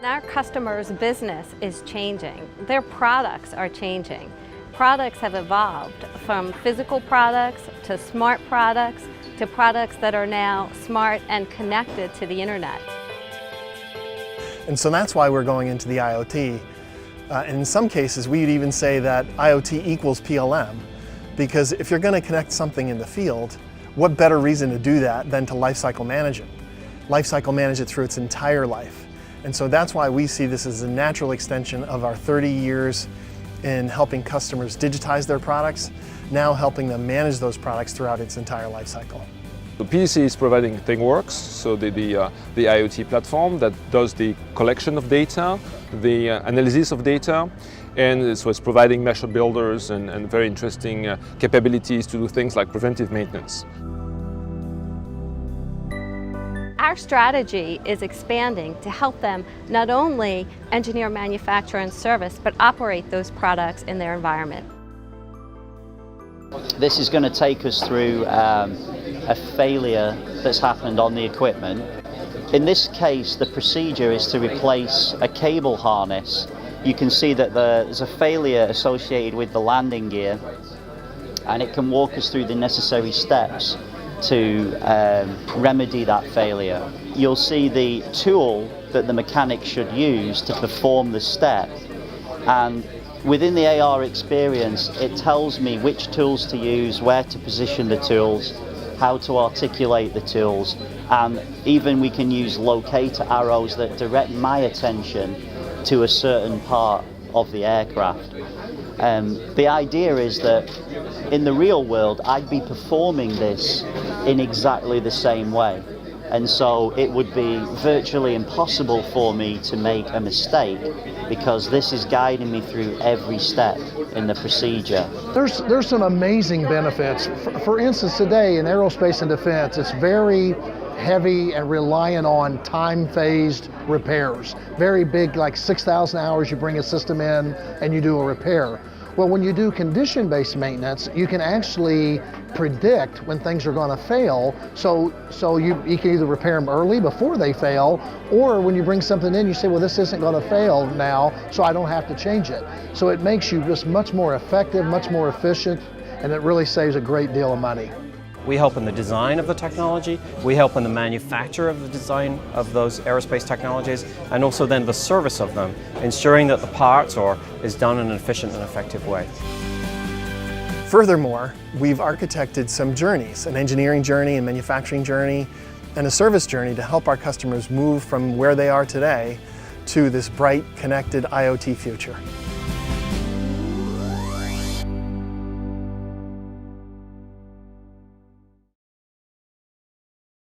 Our customers' business is changing. Their products are changing. Products have evolved from physical products to smart products to products that are now smart and connected to the internet. And so that's why we're going into the IoT. And in some cases, we'd even say that IoT equals PLM, because if you're going to connect something in the field, what better reason to do that than to lifecycle manage it? Lifecycle manage it through its entire life. And so that's why we see this as a natural extension of our 30 years in helping customers digitize their products, now helping them manage those products throughout its entire life cycle. The PTC is providing ThingWorks, so the IoT platform that does the collection of data, the analysis of data, and so it's providing measure builders and very interesting capabilities to do things like preventive maintenance. Our strategy is expanding to help them not only engineer, manufacture, and service, but operate those products in their environment. This is going to take us through a failure that's happened on the equipment. In this case, the procedure is to replace a cable harness. You can see that there's a failure associated with the landing gear, and it can walk us through the necessary steps to remedy that failure. You'll see the tool that the mechanic should use to perform the step, and within the AR experience it tells me which tools to use, where to position the tools, how to articulate the tools, and even we can use locator arrows that direct my attention to a certain part of the aircraft. The idea is that in the real world I'd be performing this in exactly the same way, and so it would be virtually impossible for me to make a mistake because this is guiding me through every step in the procedure. There's some amazing benefits. For instance, today in aerospace and defense, it's very heavy and reliant on time-phased repairs. Very big, like 6,000 hours you bring a system in and you do a repair. Well, when you do condition-based maintenance, you can actually predict when things are going to fail, so you can either repair them early before they fail, or when you bring something in, you say, well, this isn't going to fail now, so I don't have to change it. So it makes you just much more effective, much more efficient, and it really saves a great deal of money. We help in the design of the technology, we help in the manufacture of the design of those aerospace technologies, and also then the service of them, ensuring that the parts is done in an efficient and effective way. Furthermore, we've architected some journeys, an engineering journey, a manufacturing journey, and a service journey to help our customers move from where they are today to this bright, connected IoT future.